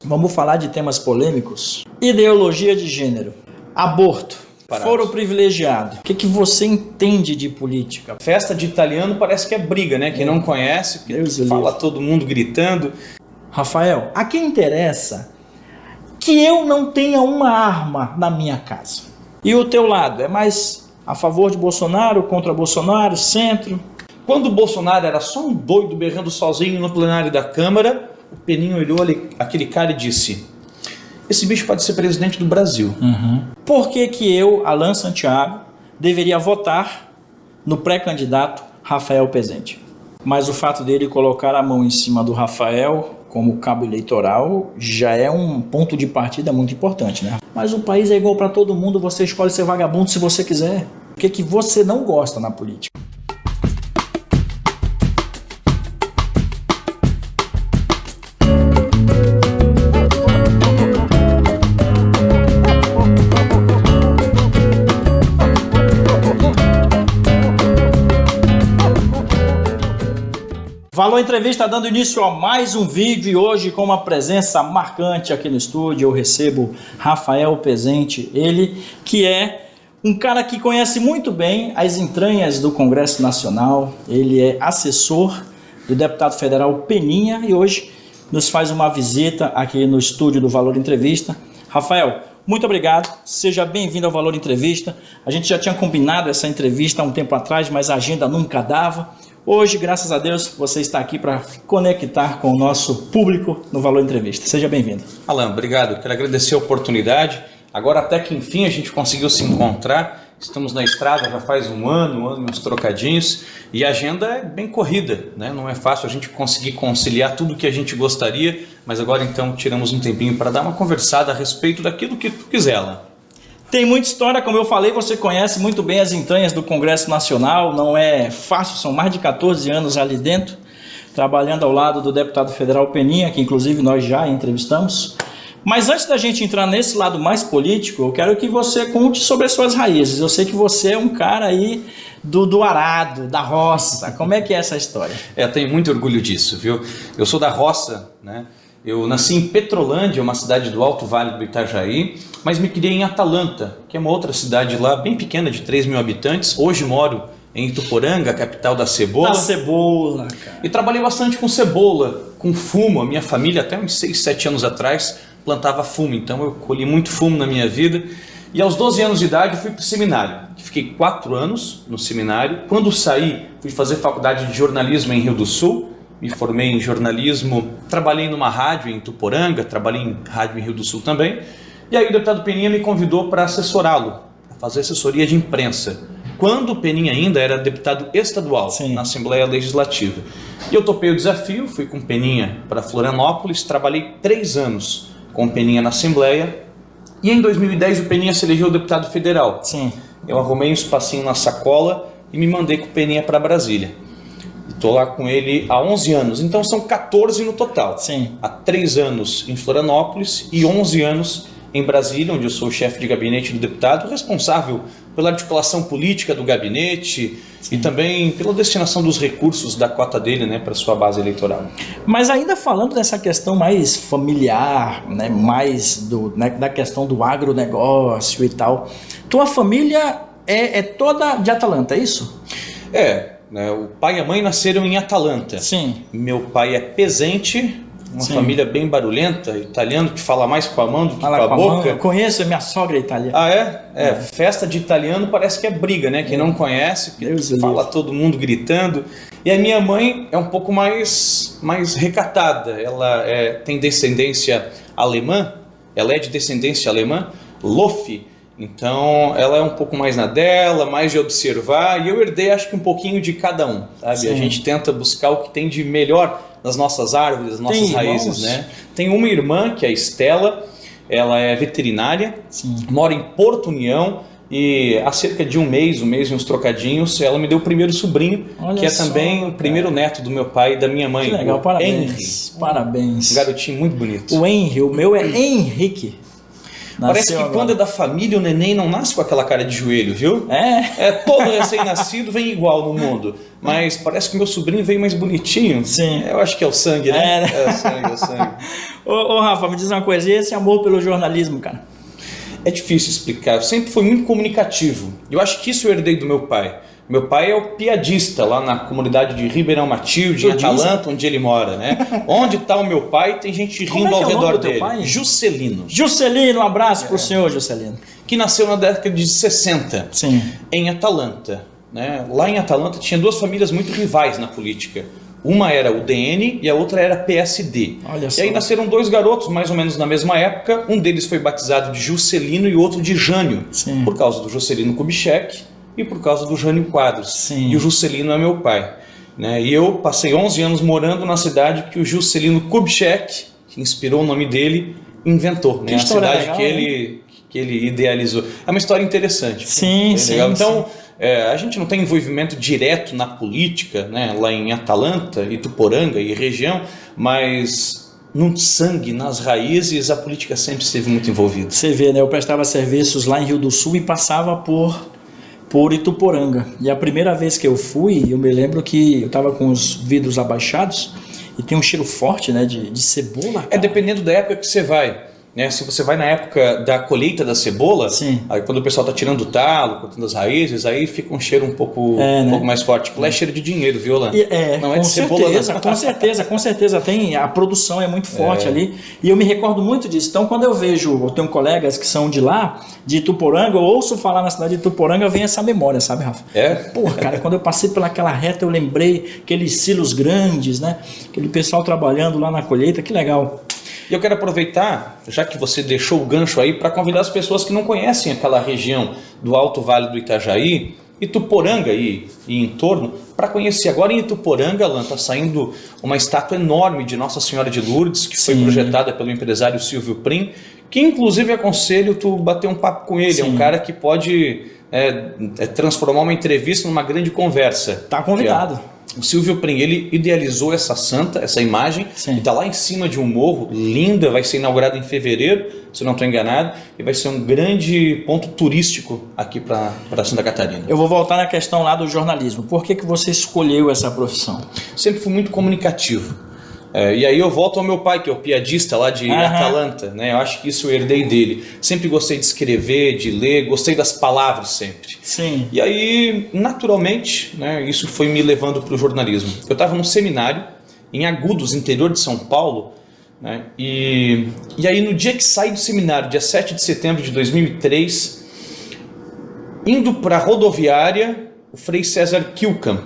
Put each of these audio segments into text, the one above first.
Vamos falar de temas polêmicos. Ideologia de gênero, aborto, foro privilegiado. O que você entende de política? Festa de italiano parece que é briga, né? Quem não conhece, fala todo mundo gritando. Rafael, a quem interessa que eu não tenha uma arma na minha casa? E o teu lado, é mais a favor de Bolsonaro, contra Bolsonaro, centro? Quando o Bolsonaro era só um doido berrando sozinho no plenário da Câmara, o Peninha olhou aquele cara e disse: esse bicho pode ser presidente do Brasil. Por que eu, Alan Santiago, deveria votar no pré-candidato Rafael Pezente? Mas o fato dele colocar a mão em cima do Rafael como cabo eleitoral já é um ponto de partida muito importante, né? Mas o país é igual para todo mundo, você escolhe ser vagabundo se você quiser. O que você não gosta na política? Valor Entrevista dando início a mais um vídeo e hoje com uma presença marcante aqui no estúdio eu recebo Rafael Pezente, ele que é um cara que conhece muito bem as entranhas do Congresso Nacional, ele é assessor do deputado federal Peninha e hoje nos faz uma visita aqui no estúdio do Valor Entrevista. Rafael, muito obrigado, seja bem-vindo ao Valor Entrevista. A gente já tinha combinado essa entrevista há um tempo atrás, mas a agenda nunca dava. Hoje, graças a Deus, você está aqui para conectar com o nosso público no Valor Entrevista. Seja bem-vindo. Alan, obrigado. Quero agradecer a oportunidade. Agora, até que enfim, a gente conseguiu se encontrar. Estamos na estrada já faz um ano e uns trocadinhos. E a agenda é bem corrida, né? Não é fácil a gente conseguir conciliar tudo o que a gente gostaria. Mas agora, então, tiramos um tempinho para dar uma conversada a respeito daquilo que tu quiser, Alan. Tem muita história, como eu falei, você conhece muito bem as entranhas do Congresso Nacional, não é fácil, são mais de 14 anos ali dentro, trabalhando ao lado do deputado federal Peninha, que inclusive nós já entrevistamos. Mas antes da gente entrar nesse lado mais político, eu quero que você conte sobre as suas raízes. Eu sei que você é um cara aí do arado, da roça. Como é que é essa história? Eu tenho muito orgulho disso, viu? Eu sou da roça, né? Eu nasci em Petrolândia, uma cidade do Alto Vale do Itajaí, mas me criei em Atalanta, que é uma outra cidade lá, bem pequena, de 3 mil habitantes. Hoje moro em Ituporanga, capital da cebola. Da cebola, cara. E trabalhei bastante com cebola, com fumo. A minha família, até uns 6, 7 anos atrás, plantava fumo. Então eu colhi muito fumo na minha vida. E aos 12 anos de idade fui para o seminário. Fiquei 4 anos no seminário. Quando saí, fui fazer faculdade de jornalismo em Rio do Sul. Me formei em jornalismo, trabalhei numa rádio em Ituporanga, trabalhei em rádio em Rio do Sul também. E aí o deputado Peninha me convidou para assessorá-lo, para fazer assessoria de imprensa. Quando o Peninha ainda era deputado estadual, sim, na Assembleia Legislativa. E eu topei o desafio, fui com o Peninha para Florianópolis, trabalhei 3 anos com o Peninha na Assembleia. E em 2010 o Peninha se elegeu deputado federal. Sim. Eu arrumei um espacinho na sacola e me mandei com o Peninha para Brasília. Estou lá com ele há 11 anos, então são 14 no total. Sim. Há 3 anos em Florianópolis e 11 anos em Brasília, onde eu sou o chefe de gabinete do deputado, responsável pela articulação política do gabinete, sim, e também pela destinação dos recursos da cota dele, né, para sua base eleitoral. Mas ainda falando dessa questão mais familiar, né, mais da questão do agronegócio e tal, tua família é toda de Atalanta, é isso? O pai e a mãe nasceram em Atalanta. Sim. Meu pai é Pezente, uma sim, família bem barulhenta, italiano que fala mais com a mão do que com a boca. Eu conheço, minha sogra é italiana. Ah, é? Festa de italiano parece que é briga, né? Quem não conhece, fala todo mundo gritando. E a minha mãe é um pouco mais recatada. Ela tem descendência alemã, ela é de descendência alemã, Lofi. Então, ela é um pouco mais na dela, mais de observar, e eu herdei acho que um pouquinho de cada um, sabe? Sim. A gente tenta buscar o que tem de melhor nas nossas árvores, nas nossas raízes, né? Tem uma irmã, que é a Estela, ela é veterinária, sim, mora em Porto União, e há cerca de um mês e uns trocadinhos, ela me deu o primeiro sobrinho, olha que é só, também o primeiro neto do meu pai e da minha mãe. Que legal, parabéns. Henry. Parabéns. Um garotinho muito bonito. O meu é Henrique. Parece que agora. quando é da família, o neném não nasce com aquela cara de joelho, viu? É? Todo recém-nascido vem igual no mundo. Mas parece que meu sobrinho veio mais bonitinho. Sim. Eu acho que é o sangue, né? Né? É o sangue, é o sangue. Ô, Rafa, me diz uma coisa, e esse amor pelo jornalismo, cara? É difícil explicar. Eu sempre fui muito comunicativo. Eu acho que isso eu herdei do meu pai. Meu pai é o piadista lá na comunidade de Ribeirão Matilde, em Atalanta, onde ele mora, né? Onde está o meu pai, tem gente rindo ao redor dele. Pai? Juscelino. Juscelino, um abraço pro senhor, Juscelino. Que nasceu na década de 60, Sim. em Atalanta. Né? Lá em Atalanta tinha duas famílias muito rivais na política. Uma era o DN e a outra era PSD. Olha só. E aí nasceram dois garotos, mais ou menos na mesma época. Um deles foi batizado de Juscelino e o outro de Jânio. Sim. Por causa do Juscelino Kubitschek e por causa do Jânio Quadros. Sim. E o Juscelino é meu pai. Né? E eu passei 11 anos morando na cidade que o Juscelino Kubitschek, que inspirou o nome dele, inventou. Né? A cidade legal, que ele idealizou. É uma história interessante. Sim, sim. Legal. Então, sim. a gente não tem envolvimento direto na política, né? Lá em Atalanta, Ituporanga e região, mas no sangue, nas raízes, a política sempre esteve muito envolvida. Você vê, né? Eu prestava serviços lá em Rio do Sul e passava por Ituporanga. E a primeira vez que eu fui, eu me lembro que eu estava com os vidros abaixados e tem um cheiro forte, né? De cebola. Cara. Dependendo da época que você vai. Né? Se você vai na época da colheita da cebola, Sim. aí quando o pessoal está tirando o talo, cortando as raízes, aí fica um cheiro um pouco mais forte. Lá é cheiro de dinheiro, viu, Lan? Não é de cebola. Com certeza tem. A produção é muito forte ali. E eu me recordo muito disso. Então, quando eu tenho colegas que são de lá, de Ituporanga, eu ouço falar na cidade de Ituporanga, vem essa memória, sabe, Rafa? Porra, cara, quando eu passei pelaquela reta, eu lembrei aqueles silos grandes, né? Aquele pessoal trabalhando lá na colheita, que legal. E eu quero aproveitar, já que você deixou o gancho aí, para convidar as pessoas que não conhecem aquela região do Alto Vale do Itajaí, Ituporanga e em torno, para conhecer. Agora em Ituporanga, Alan, está saindo uma estátua enorme de Nossa Senhora de Lourdes, que foi projetada pelo empresário Silvio Prim, que inclusive aconselho tu bater um papo com ele. Sim. É um cara que pode transformar uma entrevista numa grande conversa. Tá convidado. O Silvio Prim, ele idealizou essa santa, essa imagem, Sim. que está lá em cima de um morro, linda, vai ser inaugurada em fevereiro, se eu não estou enganado, e vai ser um grande ponto turístico aqui para Santa Catarina. Eu vou voltar na questão lá do jornalismo. Por que você escolheu essa profissão? Sempre fui muito comunicativo. E aí eu volto ao meu pai, que é o piadista lá de Atalanta, né? Eu acho que isso eu herdei dele. Sempre gostei de escrever, de ler, gostei das palavras sempre. Sim. E aí, naturalmente, né, isso foi me levando para o jornalismo. Eu estava num seminário em Agudos, interior de São Paulo, né? E aí no dia que saí do seminário, dia 7 de setembro de 2003, indo para a rodoviária, o Frei César Kilcam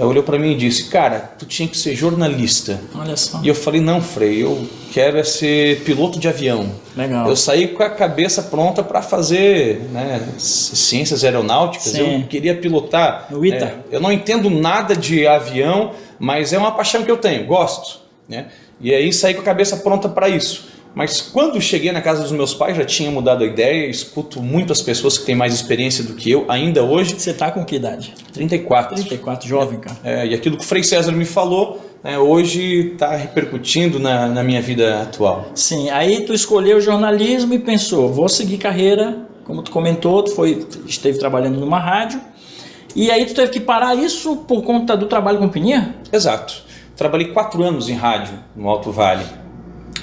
olhou para mim e disse: cara, tu tinha que ser jornalista. Olha só. E eu falei: não, Frei, eu quero ser piloto de avião. Legal. Eu saí com a cabeça pronta para fazer, né, ciências aeronáuticas. Sim. Eu queria pilotar. No ITA. Eu não entendo nada de avião, mas é uma paixão que eu tenho, gosto. Né? E aí saí com a cabeça pronta para isso. Mas quando cheguei na casa dos meus pais, já tinha mudado a ideia. Escuto muitas pessoas que têm mais experiência do que eu, ainda hoje. Você está com que idade? 34. 34, jovem, cara. E aquilo que o Frei César me falou, né, hoje está repercutindo na minha vida atual. Sim, aí tu escolheu o jornalismo e pensou, vou seguir carreira, como tu comentou, esteve trabalhando numa rádio, e aí tu teve que parar isso por conta do trabalho com Peninha? Exato. Trabalhei 4 anos em rádio, no Alto Vale.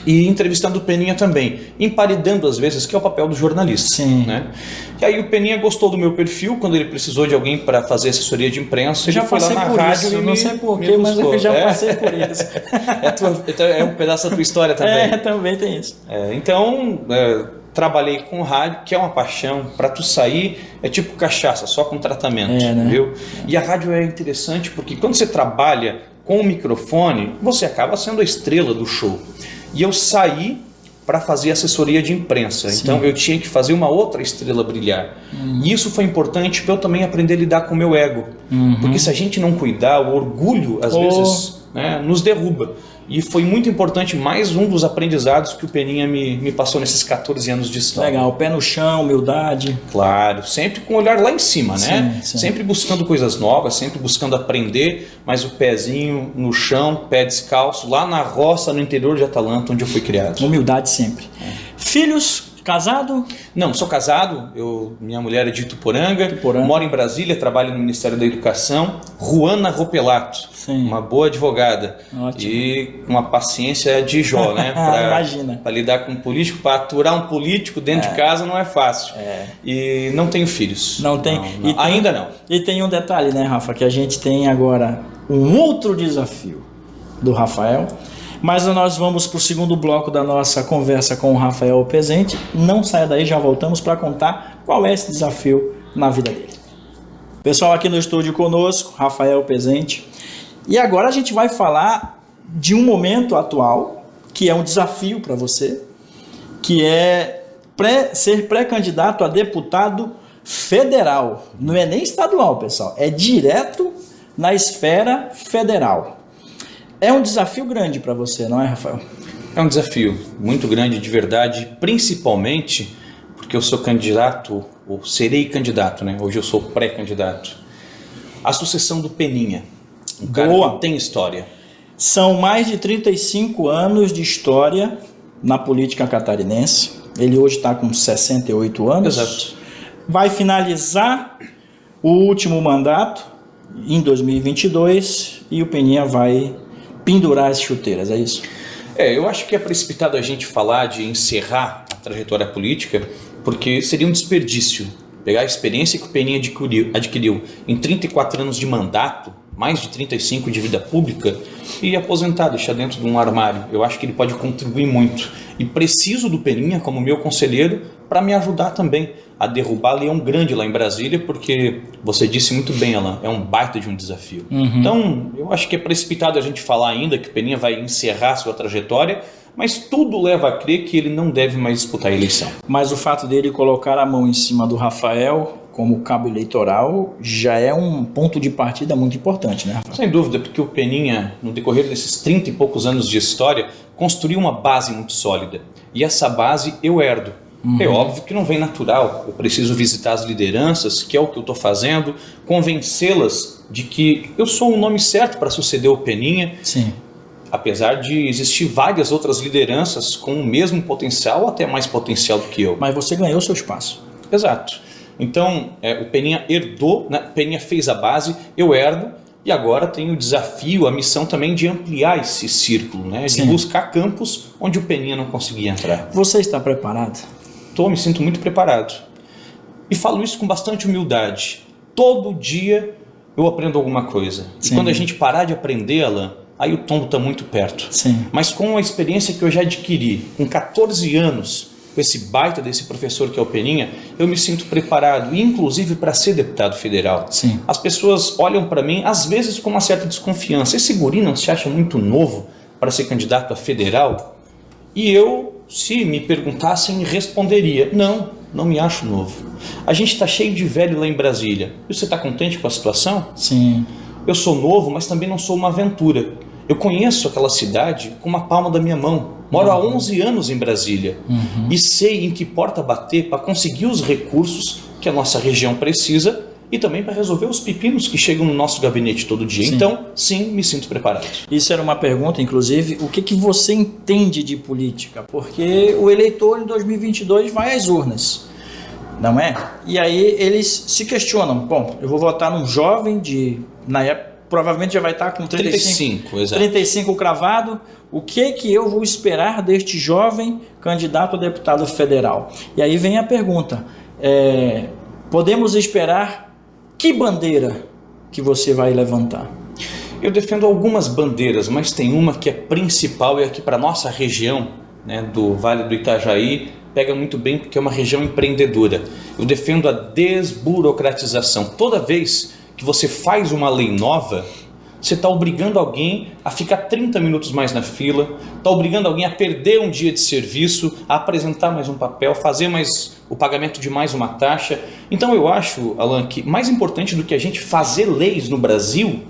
E entrevistando o Peninha também, emparedando às vezes, que é o papel do jornalista. Sim. Né? E aí o Peninha gostou do meu perfil, quando ele precisou de alguém para fazer assessoria de imprensa, ele foi lá na rádio e não sei porquê, mas eu já passei por isso. É um pedaço da tua história também. Também tem isso. Então, trabalhei com rádio, que é uma paixão. Para tu sair, é tipo cachaça, só com tratamento. Né? Viu? E a rádio é interessante porque quando você trabalha com o microfone, você acaba sendo a estrela do show. E eu saí para fazer assessoria de imprensa. Sim. Então eu tinha que fazer uma outra estrela brilhar. E isso foi importante para eu também aprender a lidar com o meu ego. Porque se a gente não cuidar, o orgulho às vezes, né, nos derruba. E foi muito importante, mais um dos aprendizados que o Peninha me passou nesses 14 anos de história. Legal, pé no chão, humildade. Claro, sempre com o olhar lá em cima, né? Sim. Sempre buscando coisas novas, sempre buscando aprender, mas o pezinho no chão, pé descalço, lá na roça, no interior de Atalanta, onde eu fui criado. Humildade sempre. Filhos Casado? Não, sou casado, minha mulher é de Ituporanga, moro em Brasília, trabalho no Ministério da Educação. Ruana Ropelato, Sim. uma boa advogada. Ótimo. E uma paciência de Jó, né? Imagina. Para lidar com um político, para aturar um político dentro de casa não é fácil. E não tenho filhos. Não tem? Não. Ainda não. E tem um detalhe, né, Rafa, que a gente tem agora um outro desafio do Rafael. Mas nós vamos para o segundo bloco da nossa conversa com o Rafael Pezente. Não saia daí, já voltamos para contar qual é esse desafio na vida dele. Pessoal, aqui no estúdio conosco, Rafael Pezente. E agora a gente vai falar de um momento atual, que é um desafio para você, que é ser pré-candidato a deputado federal. Não é nem estadual, pessoal, é direto na esfera federal. É um desafio grande para você, não é, Rafael? É um desafio muito grande de verdade, principalmente porque eu sou candidato, ou serei candidato, né? Hoje eu sou pré-candidato. A sucessão do Peninha, um cara que tem história. São mais de 35 anos de história na política catarinense. Ele hoje está com 68 anos. Exato. Vai finalizar o último mandato em 2022 e o Peninha vai pendurar as chuteiras, é isso? Eu acho que é precipitado a gente falar de encerrar a trajetória política, porque seria um desperdício pegar a experiência que o Peninha adquiriu em 34 anos de mandato, mais de 35 de vida pública, e aposentar, deixar dentro de um armário. Eu acho que ele pode contribuir muito. E preciso do Peninha como meu conselheiro para me ajudar também a derrubar Leão Grande lá em Brasília, porque você disse muito bem, Alan, é um baita de um desafio. Então, eu acho que é precipitado a gente falar ainda que o Peninha vai encerrar sua trajetória, mas tudo leva a crer que ele não deve mais disputar a eleição. Mas o fato dele colocar a mão em cima do Rafael como cabo eleitoral já é um ponto de partida muito importante, né, Rafael? Sem dúvida, porque o Peninha, no decorrer desses 30 e poucos anos de história, construiu uma base muito sólida. E essa base eu herdo. É óbvio que não vem natural, eu preciso visitar as lideranças, que é o que eu estou fazendo, convencê-las de que eu sou o nome certo para suceder o Peninha. Sim. Apesar de existir várias outras lideranças com o mesmo potencial ou até mais potencial do que eu. Mas você ganhou seu espaço. Exato. Então, o Peninha herdou, né? O Peninha fez a base, eu herdo, e agora tenho o desafio, a missão também de ampliar esse círculo, né? De buscar campos onde o Peninha não conseguia entrar. Você está preparado? Me sinto muito preparado. E falo isso com bastante humildade. Todo dia eu aprendo alguma coisa. Sim. E quando a gente parar de aprender, Alan, aí o tombo está muito perto. Sim. Mas com a experiência que eu já adquiri, com 14 anos, com esse baita desse professor que é o Peninha, eu me sinto preparado, inclusive para ser deputado federal. Sim. As pessoas olham para mim, às vezes com uma certa desconfiança. Esse guri não se acha muito novo para ser candidato a federal? E eu, se me perguntassem, responderia, não me acho novo. A gente está cheio de velho lá em Brasília. E você está contente com a situação? Sim. Eu sou novo, mas também não sou uma aventura. Eu conheço aquela cidade com uma palma da minha mão. Moro há 11 anos em Brasília. E sei em que porta bater para conseguir os recursos que a nossa região precisa e também para resolver os pepinos que chegam no nosso gabinete todo dia. Sim. Então, sim, me sinto preparado. Isso era uma pergunta, inclusive, o que você entende de política? Porque o eleitor em 2022 vai às urnas, não é? E aí eles se questionam, bom, eu vou votar num jovem na época, provavelmente já vai estar com 35, exato. 35 cravado, o que eu vou esperar deste jovem candidato a deputado federal? E aí vem a pergunta, podemos esperar que bandeira que você vai levantar? Eu defendo algumas bandeiras, mas tem uma que é principal e aqui para a nossa região, né, do Vale do Itajaí, pega muito bem porque é uma região empreendedora. Eu defendo a desburocratização. Toda vez que você faz uma lei nova, você está obrigando alguém a ficar 30 minutos mais na fila, está obrigando alguém a perder um dia de serviço, a apresentar mais um papel, fazer mais o pagamento de mais uma taxa. Então eu acho, Alan, que mais importante do que a gente fazer leis no Brasil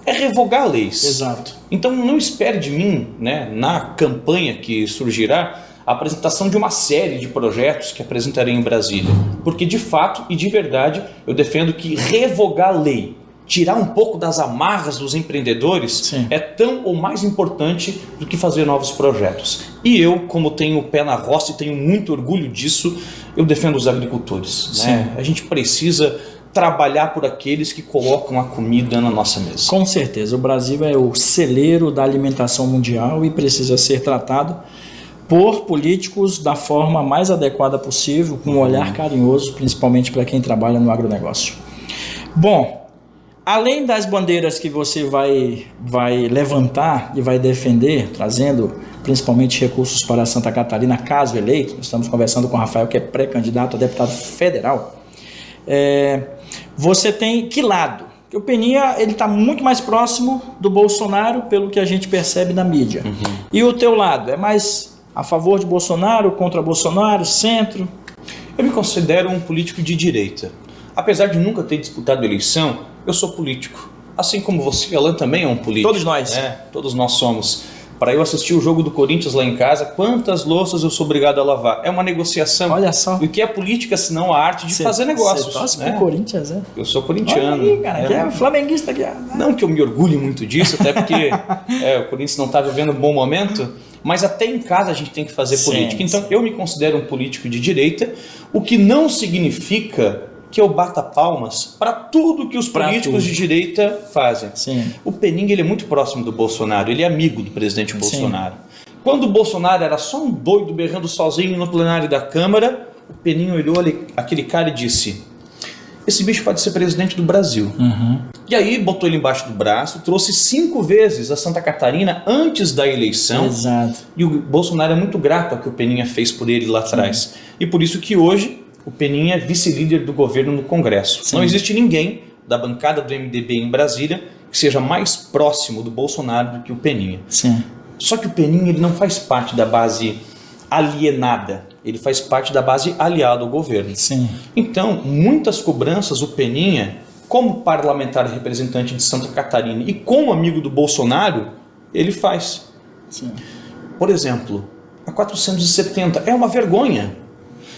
é revogar leis. Exato. Então não espere de mim, né, na campanha que surgirá, a apresentação de uma série de projetos que apresentarei em Brasília. Porque de fato e de verdade eu defendo que revogar lei tirar um pouco das amarras dos empreendedores, Sim. é tão ou mais importante do que fazer novos projetos. E eu, como tenho o pé na roça e tenho muito orgulho disso, eu defendo os agricultores, né? A gente precisa trabalhar por aqueles que colocam a comida na nossa mesa. Com certeza, o Brasil é o celeiro da alimentação mundial e precisa ser tratado por políticos da forma mais adequada possível, com um olhar carinhoso, principalmente para quem trabalha no agronegócio. Bom, além das bandeiras que você vai levantar e vai defender, trazendo principalmente recursos para Santa Catarina, caso eleito, nós estamos conversando com o Rafael, que é pré-candidato a deputado federal, você tem que lado? Porque o Peninha está muito mais próximo do Bolsonaro, pelo que a gente percebe na mídia. E o teu lado, é mais a favor de Bolsonaro, contra Bolsonaro, centro? Eu me considero um político de direita. Apesar de nunca ter disputado eleição, eu sou político. Assim como você, Alan, também é um político. Todos nós. Todos nós somos. Para eu assistir o jogo do Corinthians lá em casa, quantas louças eu sou obrigado a lavar? É uma negociação. Olha só. O que é política, senão a arte de fazer negócios? Você torce pro Corinthians, é? Eu sou corintiano. Olha aí, cara, que é flamenguista aqui. Não que eu me orgulhe muito disso, até porque o Corinthians não está vivendo um bom momento, mas até em casa a gente tem que fazer política. Então eu me considero um político de direita, o que não significa que eu bata palmas para tudo que os políticos de direita fazem. Sim. O Peninha ele é muito próximo do Bolsonaro, ele é amigo do presidente Bolsonaro. Quando o Bolsonaro era só um doido berrando sozinho no plenário da Câmara, o Peninha olhou aquele cara e disse: esse bicho pode ser presidente do Brasil. E aí botou ele embaixo do braço, trouxe 5 vezes a Santa Catarina antes da eleição. Exato. E o Bolsonaro é muito grato ao que o Peninha fez por ele lá atrás. E por isso que hoje o Peninha é vice-líder do governo no Congresso. Não existe ninguém da bancada do MDB em Brasília que seja mais próximo do Bolsonaro do que o Peninha. Sim. Só que o Peninha ele não faz parte da base alienada, ele faz parte da base aliada ao governo. Sim. Então, muitas cobranças o Peninha, como parlamentar representante de Santa Catarina e como amigo do Bolsonaro, ele faz. Sim. Por exemplo, a 470 é uma vergonha.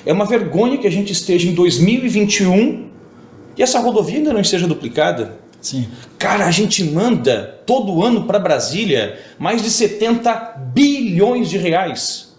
É uma vergonha que a gente esteja em 2021 e essa rodovia ainda não esteja duplicada. Sim. Cara, a gente manda todo ano para Brasília mais de 70 bilhões de reais.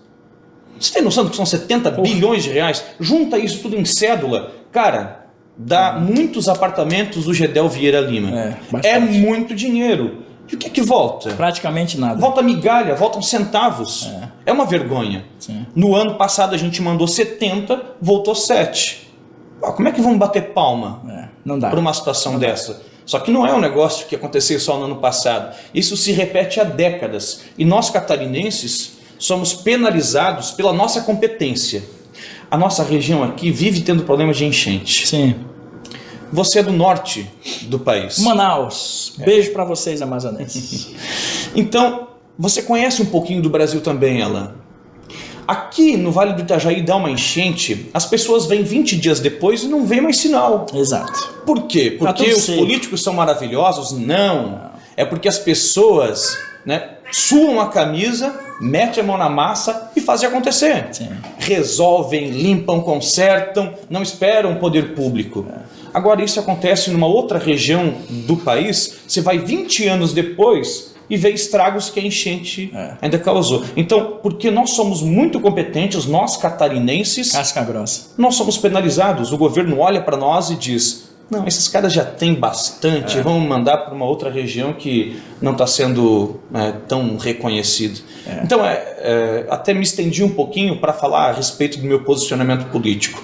Você tem noção do que são 70 bilhões de reais? Junta isso tudo em cédula. Cara, dá muitos apartamentos do Gedel Vieira Lima. É muito dinheiro. E o que é que volta? Praticamente nada. Volta migalha, voltam centavos. É uma vergonha. Sim. No ano passado a gente mandou 70, voltou 7. Como é que vamos bater palma Não dá. para uma situação dessa? Só que não é um negócio que aconteceu só no ano passado. Isso se repete há décadas. E nós catarinenses somos penalizados pela nossa competência. A nossa região aqui vive tendo problemas de enchente. Sim. Você é do norte do país. Manaus. Beijo para vocês, amazonenses. Então, você conhece um pouquinho do Brasil também, Alan. Aqui no Vale do Itajaí dá uma enchente, as pessoas vêm 20 dias depois e não vê mais sinal. Exato. Por quê? Porque os políticos são maravilhosos? Não. É porque as pessoas suam a camisa, metem a mão na massa e fazem acontecer. Sim. Resolvem, limpam, consertam, não esperam o poder público. Agora isso acontece numa outra região do país, você vai 20 anos depois e vê estragos que a enchente ainda causou. Então, porque nós somos muito competentes, nós catarinenses, casca grossa, nós somos penalizados. O governo olha para nós e diz: não, esses caras já têm bastante, vamos mandar para uma outra região que não está sendo tão reconhecido. Então, até me estendi um pouquinho para falar a respeito do meu posicionamento político.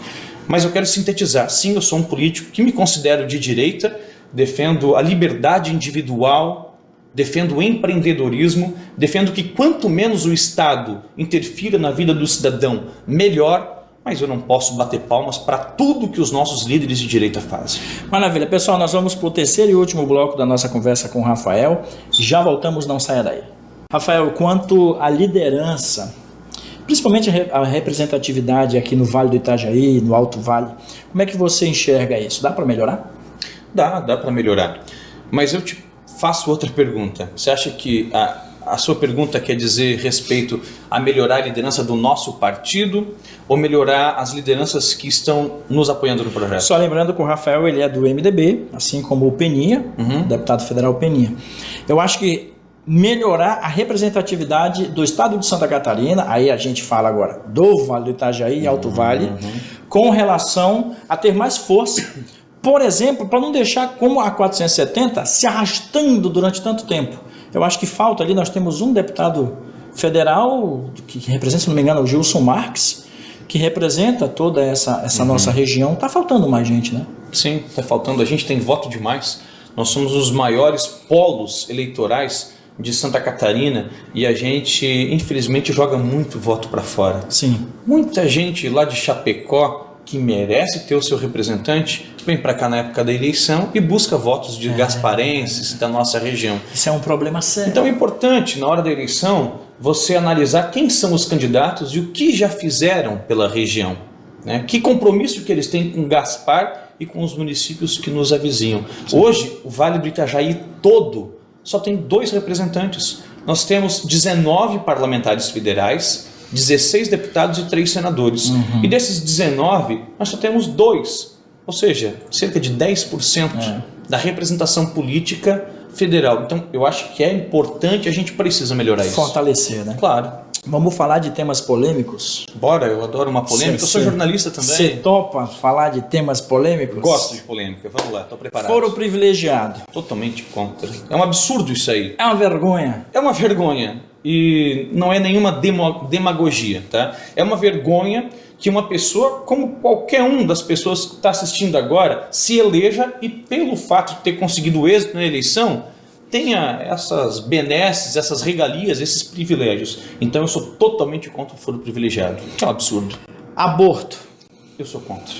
Mas eu quero sintetizar. Sim, eu sou um político que me considero de direita, defendo a liberdade individual, defendo o empreendedorismo, defendo que quanto menos o Estado interfira na vida do cidadão, melhor, mas eu não posso bater palmas para tudo que os nossos líderes de direita fazem. Maravilha. Pessoal, nós vamos para o terceiro e último bloco da nossa conversa com o Rafael. Já voltamos, não saia daí. Rafael, quanto à liderança, principalmente a representatividade aqui no Vale do Itajaí, no Alto Vale, como é que você enxerga isso? Dá para melhorar? Dá para melhorar. Mas eu te faço outra pergunta. Você acha que A sua pergunta quer dizer respeito a melhorar a liderança do nosso partido ou melhorar as lideranças que estão nos apoiando no projeto? Só lembrando que o Rafael ele é do MDB, assim como o Peninha, deputado federal Peninha. Eu acho que melhorar a representatividade do estado de Santa Catarina, aí a gente fala agora do Vale do Itajaí e Alto Vale, com relação a ter mais força, por exemplo, para não deixar como a 470 se arrastando durante tanto tempo. Eu acho que falta ali, nós temos um deputado federal que representa, se não me engano, o Gilson Marques, que representa toda essa nossa região. Está faltando mais gente, né? Sim, está faltando. A gente tem voto demais. Nós somos os maiores polos eleitorais de Santa Catarina e a gente, infelizmente, joga muito voto para fora. Sim. Muita gente lá de Chapecó, que merece ter o seu representante, vem para cá na época da eleição e busca votos de gasparenses da nossa região. Isso é um problema sério. Então é importante, na hora da eleição, você analisar quem são os candidatos e o que já fizeram pela região, né? Que compromisso que eles têm com Gaspar e com os municípios que nos avizinham. Sim. Hoje, o Vale do Itajaí todo só tem 2 representantes. Nós temos 19 parlamentares federais, 16 deputados e 3 senadores. E desses 19, nós só temos 2, ou seja, cerca de 10% da representação política federal. Então, eu acho que é importante, a gente precisa melhorar isso. Fortalecer, né? Claro. Vamos falar de temas polêmicos? Bora, eu adoro uma polêmica. Eu sou jornalista também. Você topa falar de temas polêmicos? Gosto de polêmica. Vamos lá, estou preparado. Foro privilegiado. Totalmente contra. É um absurdo isso aí. É uma vergonha. É uma vergonha. E não é nenhuma demagogia, tá? É uma vergonha que uma pessoa, como qualquer um das pessoas que está assistindo agora, se eleja e pelo fato de ter conseguido êxito na eleição, tenha essas benesses, essas regalias, esses privilégios. Então eu sou totalmente contra o foro privilegiado. Que é um absurdo. Aborto. Eu sou contra.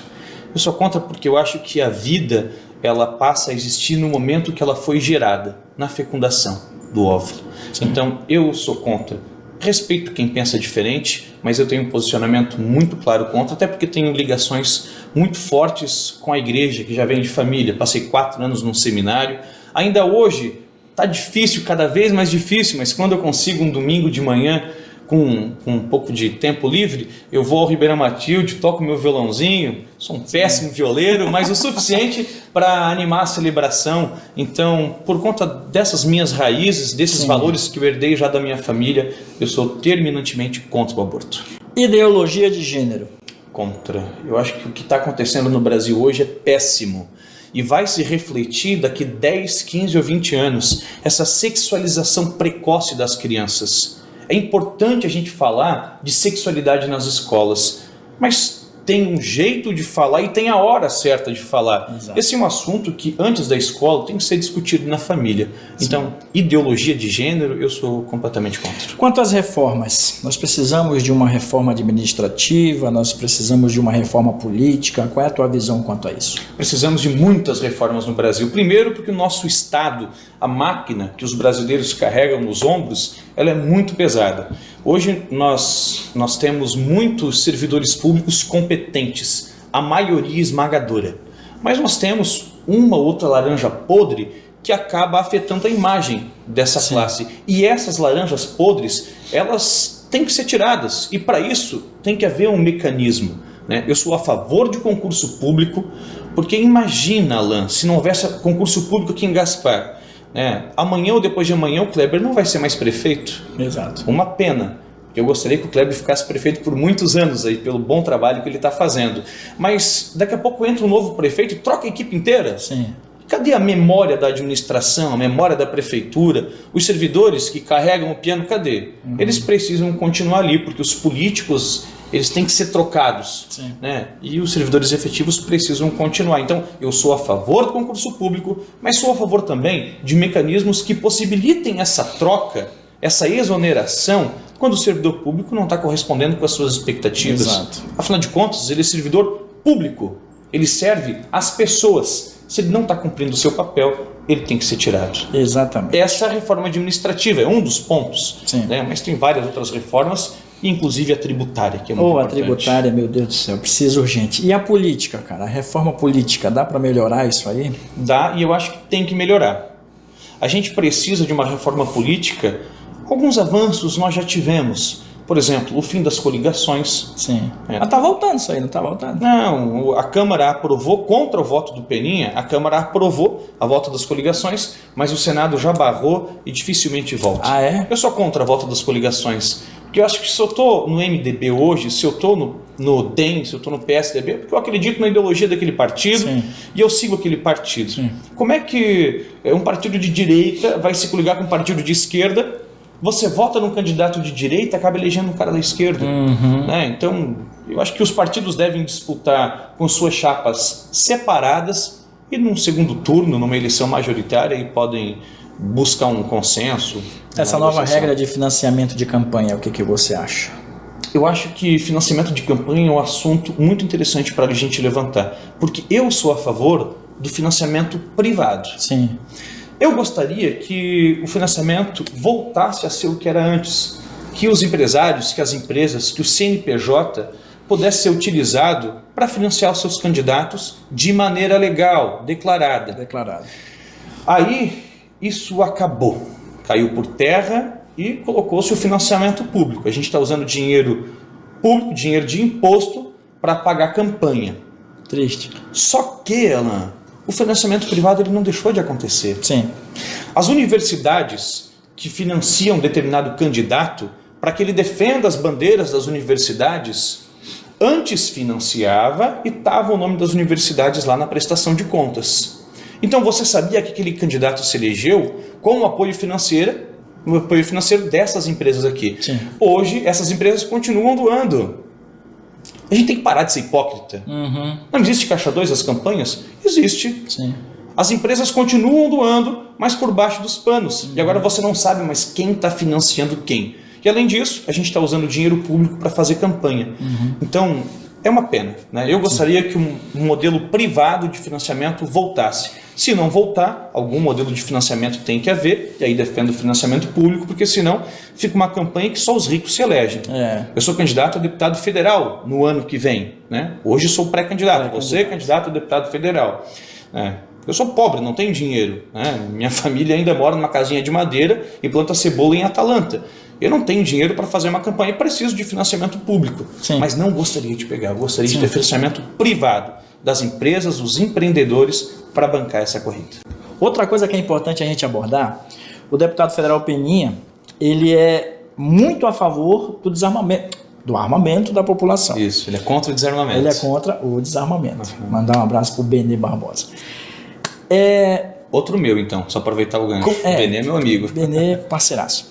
Eu sou contra porque eu acho que a vida, ela passa a existir no momento que ela foi gerada, na fecundação do óvulo. Sim. Então eu sou contra. Respeito quem pensa diferente, mas eu tenho um posicionamento muito claro contra, até porque tenho ligações muito fortes com a igreja, que já vem de família. Passei 4 anos num seminário. Ainda hoje está difícil, cada vez mais difícil, mas quando eu consigo um domingo de manhã, com um pouco de tempo livre, eu vou ao Ribeirão Matilde, toco meu violãozinho, sou um péssimo violeiro, mas o suficiente para animar a celebração. Então, por conta dessas minhas raízes, desses valores que eu herdei já da minha família, eu sou terminantemente contra o aborto. Ideologia de gênero. Contra. Eu acho que o que está acontecendo no Brasil hoje é péssimo. E vai se refletir daqui 10, 15 ou 20 anos, essa sexualização precoce das crianças. É importante a gente falar de sexualidade nas escolas, mas tem um jeito de falar e tem a hora certa de falar. Exato. Esse é um assunto que antes da escola tem que ser discutido na família. Sim. Então, ideologia de gênero, eu sou completamente contra. Quanto às reformas, nós precisamos de uma reforma administrativa, nós precisamos de uma reforma política. Qual é a tua visão quanto a isso? Precisamos de muitas reformas no Brasil. Primeiro porque o nosso Estado, a máquina que os brasileiros carregam nos ombros, ela é muito pesada. Hoje nós temos muitos servidores públicos competentes, a maioria esmagadora. Mas nós temos uma outra laranja podre que acaba afetando a imagem dessa classe. E essas laranjas podres, elas têm que ser tiradas. E para isso tem que haver um mecanismo, né? Eu sou a favor de concurso público, porque imagina, Alan, se não houvesse concurso público aqui em Gaspar, amanhã ou depois de amanhã o Kleber não vai ser mais prefeito. Exato. Uma pena. Eu gostaria que o Kleber ficasse prefeito por muitos anos aí, pelo bom trabalho que ele está fazendo. Mas daqui a pouco entra um novo prefeito e troca a equipe inteira. Sim. Cadê a memória da administração, a memória da prefeitura? Os servidores que carregam o piano, cadê? Eles precisam continuar ali, porque os políticos, eles têm que ser trocados. Sim. Né? E os servidores efetivos precisam continuar. Então, eu sou a favor do concurso público, mas sou a favor também de mecanismos que possibilitem essa troca, essa exoneração, quando o servidor público não está correspondendo com as suas expectativas. Exato. Afinal de contas, ele é servidor público, ele serve às pessoas. Se ele não está cumprindo o seu papel, ele tem que ser tirado. Exatamente. Essa reforma administrativa é um dos pontos, né? Mas tem várias outras reformas, inclusive a tributária, que é muito importante. A tributária, meu Deus do céu, precisa urgente. E a política, cara? A reforma política, dá para melhorar isso aí? Dá, e eu acho que tem que melhorar. A gente precisa de uma reforma política Alguns avanços nós já tivemos. Por exemplo, o fim das coligações. Sim. Mas tá voltando isso aí, não tá voltando? Não, a Câmara aprovou, contra o voto do Peninha, a Câmara aprovou a volta das coligações, mas o Senado já barrou e dificilmente volta. Ah, é? Eu sou contra a volta das coligações, porque eu acho que se eu estou no MDB hoje, se eu estou no DEM, se eu estou no PSDB, porque eu acredito na ideologia daquele partido. Sim. E eu sigo aquele partido. Sim. Como é que um partido de direita vai se coligar com um partido de esquerda? Você vota num candidato de direita, acaba elegendo um cara da esquerda. Né? Então, eu acho que os partidos devem disputar com suas chapas separadas e num segundo turno, numa eleição majoritária, e podem buscar um consenso. Essa nova regra de financiamento de campanha, o que você acha? Eu acho que financiamento de campanha é um assunto muito interessante para a gente levantar, porque eu sou a favor do financiamento privado. Sim. Eu gostaria que o financiamento voltasse a ser o que era antes, que os empresários, que as empresas, que o CNPJ pudesse ser utilizado para financiar os seus candidatos de maneira legal, declarada. Aí isso acabou, caiu por terra e colocou-se o financiamento público. A gente está usando dinheiro público, dinheiro de imposto, para pagar campanha. Triste. Só que, Alan, o financiamento privado ele não deixou de acontecer. Sim. As universidades que financiam determinado candidato para que ele defenda as bandeiras das universidades, antes financiava e estava o nome das universidades lá na prestação de contas. Então você sabia que aquele candidato se elegeu com o apoio financeiro dessas empresas aqui. Sim. Hoje essas empresas continuam doando. A gente tem que parar de ser hipócrita. Não existe caixa 2 das campanhas? Existe. Sim. As empresas continuam doando, mas por baixo dos panos. E agora você não sabe mais quem está financiando quem. E além disso, a gente está usando dinheiro público para fazer campanha. Então, é uma pena. Né? Eu gostaria que um modelo privado de financiamento voltasse. Se não voltar, algum modelo de financiamento tem que haver, e aí defendo o financiamento público, porque senão fica uma campanha que só os ricos se elegem. Eu sou candidato a deputado federal no ano que vem. Né? Hoje sou pré-candidato, você é candidato a deputado federal. Eu sou pobre, não tenho dinheiro. Né? Minha família ainda mora numa casinha de madeira e planta cebola em Atalanta. Eu não tenho dinheiro para fazer uma campanha, preciso de financiamento público. Sim. Mas não gostaria de pegar, gostaria de ter financiamento privado das empresas, dos empreendedores, para bancar essa corrida. Outra coisa que é importante a gente abordar, o deputado federal Peninha, ele é muito a favor do desarmamento, do armamento da população. Isso, ele é contra o desarmamento. Ele é contra o desarmamento. Mandar um abraço para o Benê Barbosa. Outro meu, então, só aproveitar o gancho. Benê é meu amigo. Benê, parceiraço.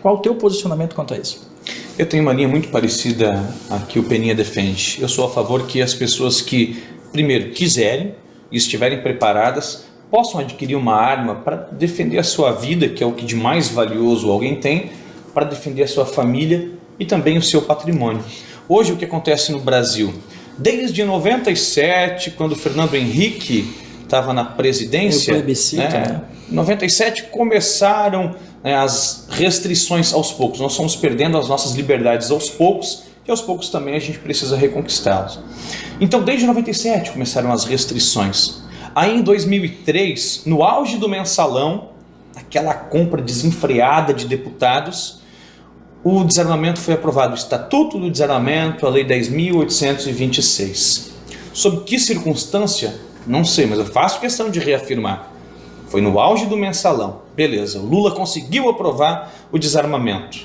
Qual o teu posicionamento quanto a isso? Eu tenho uma linha muito parecida a que o Peninha defende. Eu sou a favor que as pessoas que, primeiro, quiserem e estiverem preparadas, possam adquirir uma arma para defender a sua vida, que é o que de mais valioso alguém tem, para defender a sua família e também o seu patrimônio. Hoje, o que acontece no Brasil? Desde 97, quando o Fernando Henrique estava na presidência, em 97 começaram as restrições aos poucos. Nós fomos perdendo as nossas liberdades aos poucos e aos poucos também a gente precisa reconquistá-las. Então, desde 97 começaram as restrições. Aí em 2003, no auge do mensalão, aquela compra desenfreada de deputados, o desarmamento foi aprovado, o Estatuto do Desarmamento, a Lei 10.826. Sob que circunstância? Não sei, mas eu faço questão de reafirmar. Foi no auge do mensalão. Beleza, o Lula conseguiu aprovar o desarmamento.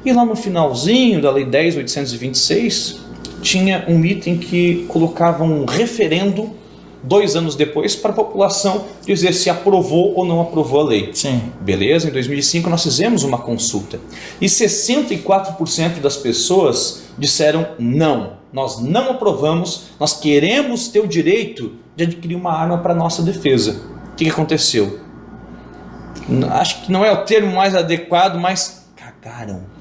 E lá no finalzinho da Lei 10.826, tinha um item que colocava um referendo 2 anos depois para a população dizer se aprovou ou não aprovou a lei. Sim. Beleza, em 2005 nós fizemos uma consulta e 64% das pessoas disseram não, nós não aprovamos, nós queremos ter o direito de adquirir uma arma para nossa defesa. O que aconteceu? Acho que não é o termo mais adequado, mas cagaram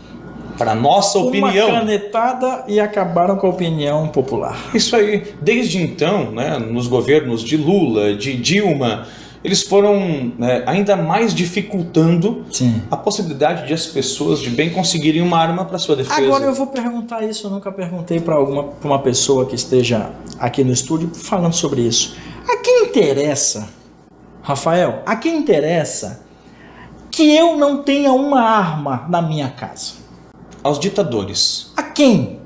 para nossa opinião. Uma canetada e acabaram com a opinião popular. Isso aí. Desde então, né, nos governos de Lula, de Dilma, eles foram ainda mais dificultando a possibilidade de as pessoas de bem conseguirem uma arma para sua defesa. Agora eu vou perguntar isso, eu nunca perguntei para uma pessoa que esteja aqui no estúdio falando sobre isso. A quem interessa, Rafael, a quem interessa que eu não tenha uma arma na minha casa? Aos ditadores. A quem?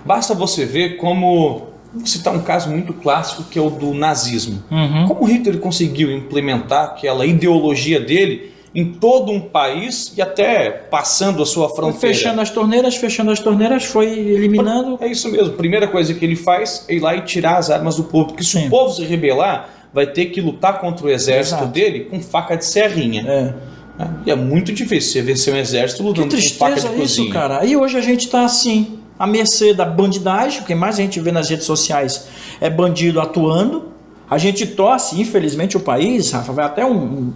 Basta você ver como... Vou citar um caso muito clássico que é o do nazismo. Como Hitler conseguiu implementar aquela ideologia dele em todo um país e até passando a sua fronteira. Fechando as torneiras, foi eliminando... É isso mesmo. Primeira coisa que ele faz é ir lá e tirar as armas do povo. Porque se Sim. o povo se rebelar, vai ter que lutar contra o exército Exato. dele com faca de serrinha. E é muito difícil você vencer um exército lutando com faca de cozinha. Isso, cara. E hoje a gente está assim, à mercê da bandidagem. O que mais a gente vê nas redes sociais é bandido atuando. A gente torce, infelizmente, o país, Rafa, vai até um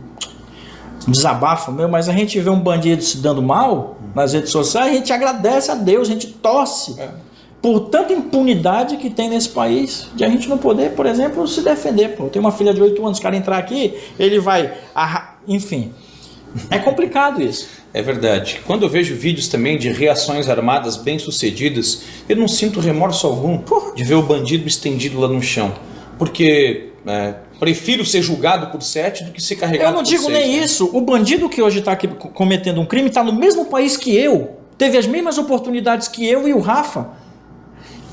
desabafo meu, mas a gente vê um bandido se dando mal nas redes sociais, a gente agradece a Deus, a gente torce por tanta impunidade que tem nesse país, de a gente não poder, por exemplo, se defender. Pô, eu tenho uma filha de 8 anos, o cara entrar aqui, ele vai... Enfim, é complicado isso. É verdade. Quando eu vejo vídeos também de reações armadas bem-sucedidas, eu não sinto remorso algum de ver o bandido estendido lá no chão. Porque prefiro ser julgado por 7 do que ser carregado por 6. Eu não digo nem isso. O bandido que hoje está aqui cometendo um crime está no mesmo país que eu. Teve as mesmas oportunidades que eu e o Rafa.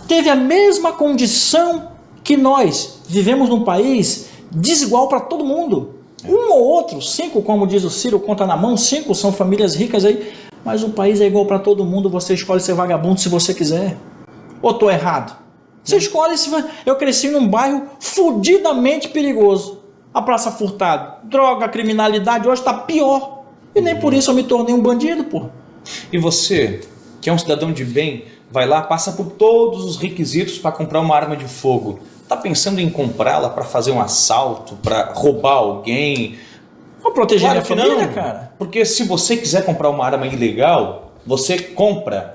Teve a mesma condição que nós. Vivemos num país desigual para todo mundo. Um ou outro, 5, como diz o Ciro, conta na mão, 5 são famílias ricas aí. Mas o país é igual para todo mundo. Você escolhe ser vagabundo se você quiser. Ou estou errado? Você escolhe se... Eu cresci num bairro fudidamente perigoso. A Praça Furtado. Droga, criminalidade hoje está pior. E nem por isso eu me tornei um bandido, pô. E você, que é um cidadão de bem, vai lá, passa por todos os requisitos para comprar uma arma de fogo. Tá pensando em comprá-la para fazer um assalto, para roubar alguém? Vou proteger minha família, não, cara. Porque se você quiser comprar uma arma ilegal, você compra.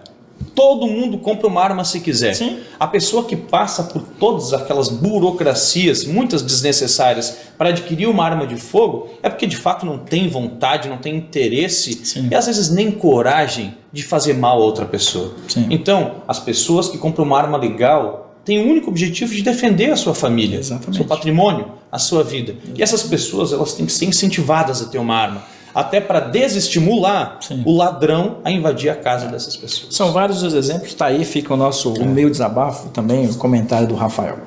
Todo mundo compra uma arma se quiser. Sim. A pessoa que passa por todas aquelas burocracias, muitas desnecessárias, para adquirir uma arma de fogo, é porque de fato não tem vontade, não tem interesse. Sim. E às vezes nem coragem de fazer mal a outra pessoa. Sim. Então, as pessoas que compram uma arma legal têm o único objetivo de defender a sua família, Exatamente. seu patrimônio, a sua vida. E essas pessoas, elas têm que ser incentivadas a ter uma arma, até para desestimular o ladrão a invadir a casa dessas pessoas. São vários os exemplos, está aí, fica o meu desabafo também, o comentário do Rafael.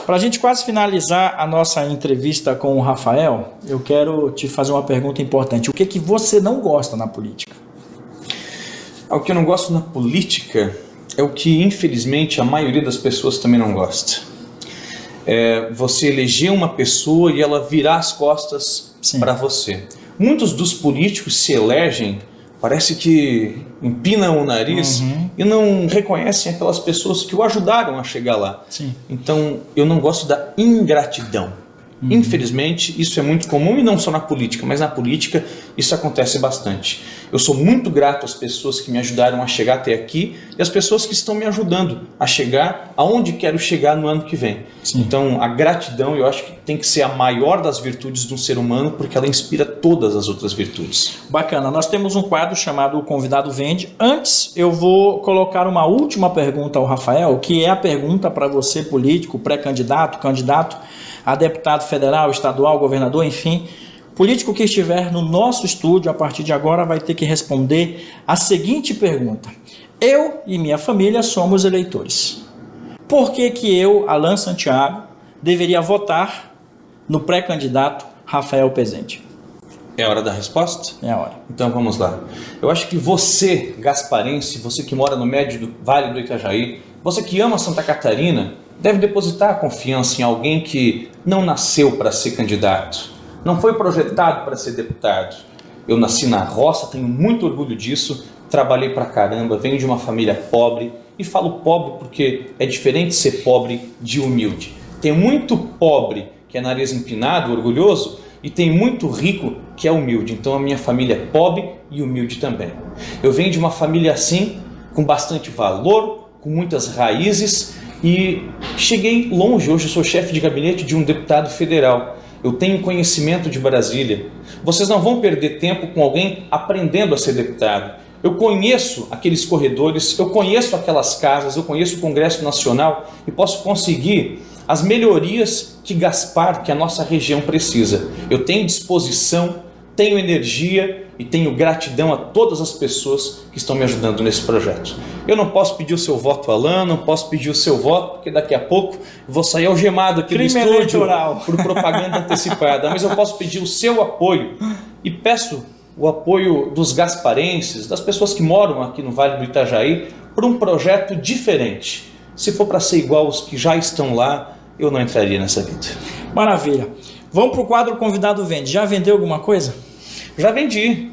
Para a gente quase finalizar a nossa entrevista com o Rafael, eu quero te fazer uma pergunta importante. O que você não gosta na política? O que eu não gosto na política é o que, infelizmente, a maioria das pessoas também não gosta. É você eleger uma pessoa e ela virar as costas para você. Muitos dos políticos se elegem, parece que empinam o nariz e não reconhecem aquelas pessoas que o ajudaram a chegar lá. Sim. Então, eu não gosto da ingratidão. Infelizmente, isso é muito comum e não só na política, mas na política isso acontece bastante. Eu sou muito grato às pessoas que me ajudaram a chegar até aqui e às pessoas que estão me ajudando a chegar aonde quero chegar no ano que vem. Sim. Então, a gratidão eu acho que tem que ser a maior das virtudes de um ser humano, porque ela inspira todas as outras virtudes. Bacana, nós temos um quadro chamado O Convidado Vende. Antes, eu vou colocar uma última pergunta ao Rafael, que é a pergunta para você, político, pré-candidato, candidato a deputado federal, estadual, governador, enfim. Político que estiver no nosso estúdio, a partir de agora, vai ter que responder a seguinte pergunta. Eu e minha família somos eleitores. Por que eu, Alan Santiago, deveria votar no pré-candidato Rafael Pezente? É a hora da resposta? É a hora. Então vamos lá. Eu acho que você, gasparense, você que mora no médio do Vale do Itajaí, você que ama Santa Catarina, deve depositar a confiança em alguém que não nasceu para ser candidato, não foi projetado para ser deputado. Eu nasci na roça, tenho muito orgulho disso, trabalhei pra caramba, venho de uma família pobre, e falo pobre porque é diferente ser pobre de humilde. Tem muito pobre que é nariz empinado, orgulhoso, e tem muito rico que é humilde. Então a minha família é pobre e humilde também. Eu venho de uma família assim, com bastante valor, com muitas raízes, e cheguei longe. Hoje eu sou chefe de gabinete de um deputado federal. Eu tenho conhecimento de Brasília. Vocês não vão perder tempo com alguém aprendendo a ser deputado. Eu conheço aqueles corredores, eu conheço aquelas casas, eu conheço o Congresso Nacional e posso conseguir as melhorias que Gaspar, que a nossa região precisa. Eu tenho disposição, tenho energia e tenho gratidão a todas as pessoas que estão me ajudando nesse projeto. Eu não posso pedir o seu voto, Alan, não posso pedir o seu voto, porque daqui a pouco eu vou sair algemado aqui no estúdio eleitoral por propaganda antecipada, mas eu posso pedir o seu apoio e peço o apoio dos gasparenses, das pessoas que moram aqui no Vale do Itajaí, por um projeto diferente. Se for para ser igual aos que já estão lá, eu não entraria nessa vida. Maravilha. Vamos para o quadro Convidado Vende. Já vendeu alguma coisa? Já vendi.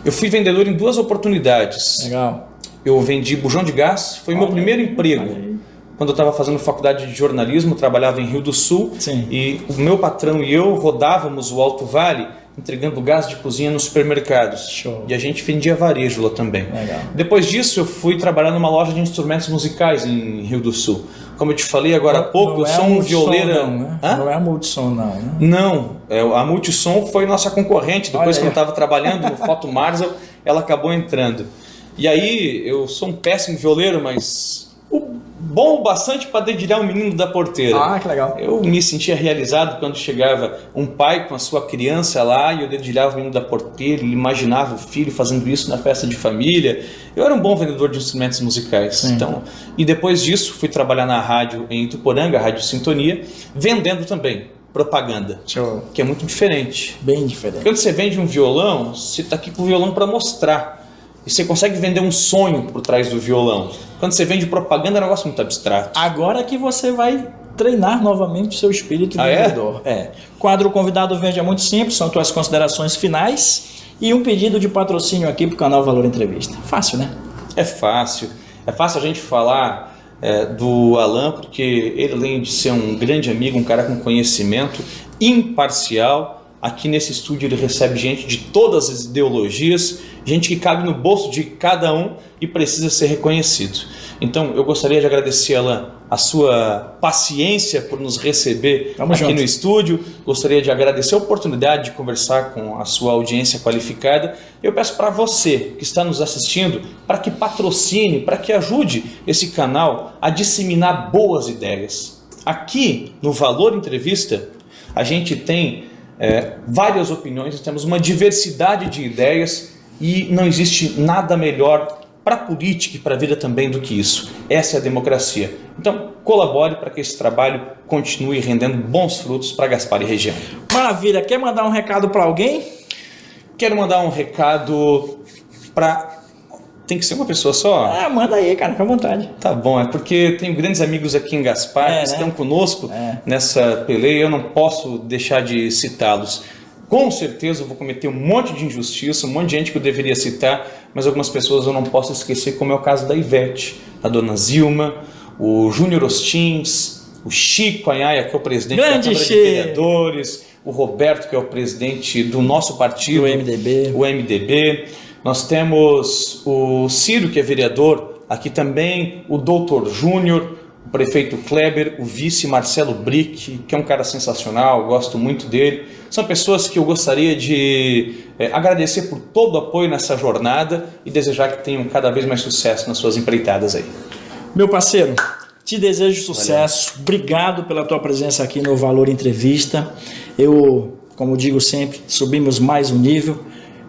Eu fui vendedor em 2 oportunidades. Legal. Eu vendi bujão de gás, foi meu primeiro emprego. Quando eu estava fazendo faculdade de jornalismo, trabalhava em Rio do Sul. Sim. E o meu patrão e eu rodávamos o Alto Vale entregando gás de cozinha nos supermercados. Show. E a gente vendia varejo lá também. Legal. Depois disso, eu fui trabalhar numa loja de instrumentos musicais em Rio do Sul. Como eu te falei agora há pouco, eu sou um violeiro. Não, né? Não é a Multissom, não, né? Não, a Multissom foi nossa concorrente. Depois que eu estava trabalhando no Foto Marzel, ela acabou entrando. E aí, eu sou um péssimo violeiro, mas bom o bastante para dedilhar um menino da porteira. Ah, que legal. Eu me sentia realizado quando chegava um pai com a sua criança lá e eu dedilhava o menino da porteira, ele imaginava o filho fazendo isso na festa de família. Eu era um bom vendedor de instrumentos musicais. Então, e depois disso, fui trabalhar na rádio em Ituporanga, a Rádio Sintonia, vendendo também propaganda, Show. que é muito diferente. Bem diferente. Quando você vende um violão, você está aqui com o violão para mostrar. E você consegue vender um sonho por trás do violão. Quando você vende propaganda, é um negócio muito abstrato. Agora que você vai treinar novamente o seu espírito vendedor. É? Quadro Convidado Vende é muito simples, são tuas considerações finais e um pedido de patrocínio aqui para o canal Valor Entrevista. Fácil, né? É fácil. É fácil a gente falar do Alan, porque ele, além de ser um grande amigo, um cara com conhecimento, imparcial, aqui nesse estúdio ele recebe gente de todas as ideologias, gente que cabe no bolso de cada um e precisa ser reconhecido. Então eu gostaria de agradecer, Alan, a sua paciência por nos receber aqui no estúdio. Gostaria de agradecer a oportunidade de conversar com a sua audiência qualificada. Eu peço para você que está nos assistindo, para que patrocine, para que ajude esse canal a disseminar boas ideias. Aqui no Valor Entrevista, a gente tem várias opiniões, temos uma diversidade de ideias e não existe nada melhor para a política e para a vida também do que isso. Essa é a democracia. Então, colabore para que esse trabalho continue rendendo bons frutos para Gaspar e região. Maravilha. Quer mandar um recado para alguém? Quero mandar um recado para... Tem que ser uma pessoa só? Manda aí, cara, fica à vontade. Tá bom, é porque tenho grandes amigos aqui em Gaspar que estão conosco nessa peleia, eu não posso deixar de citá-los. Com certeza eu vou cometer um monte de injustiça, um monte de gente que eu deveria citar, mas algumas pessoas eu não posso esquecer, como é o caso da Ivete, a dona Zilma, o Júnior Ostins, o Chico Anhaia, que é o presidente da Câmara de Vereadores, o Roberto, que é o presidente do nosso partido, o MDB. Nós temos o Ciro, que é vereador, aqui também o Doutor Júnior, o prefeito Kleber, o vice Marcelo Brick, que é um cara sensacional, gosto muito dele. São pessoas que eu gostaria de agradecer por todo o apoio nessa jornada e desejar que tenham cada vez mais sucesso nas suas empreitadas aí. Meu parceiro, te desejo sucesso. Valeu. Obrigado pela tua presença aqui no Valor Entrevista. Eu, como digo sempre, subimos mais um nível.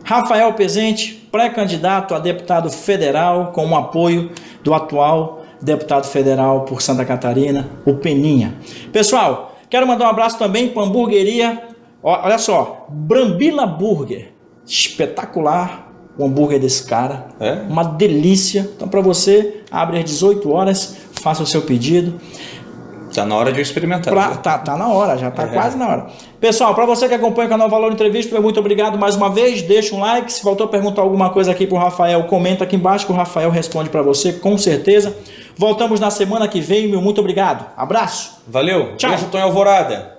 Rafael Pezente, pré-candidato a deputado federal, com o apoio do atual deputado federal por Santa Catarina, o Peninha. Pessoal, quero mandar um abraço também para a hamburgueria, olha só, Brambila Burger, espetacular o hambúrguer desse cara, uma delícia. Então para você, abre às 18 horas, faça o seu pedido. Tá na hora de eu experimentar. Tá na hora, já tá quase na hora. Pessoal, para você que acompanha o canal Valor Entrevista, muito obrigado mais uma vez. Deixa um like. Se faltou perguntar alguma coisa aqui pro Rafael, comenta aqui embaixo que o Rafael responde para você, com certeza. Voltamos na semana que vem, meu muito obrigado. Abraço. Valeu. Tchau. Beijo, Tonho Alvorada.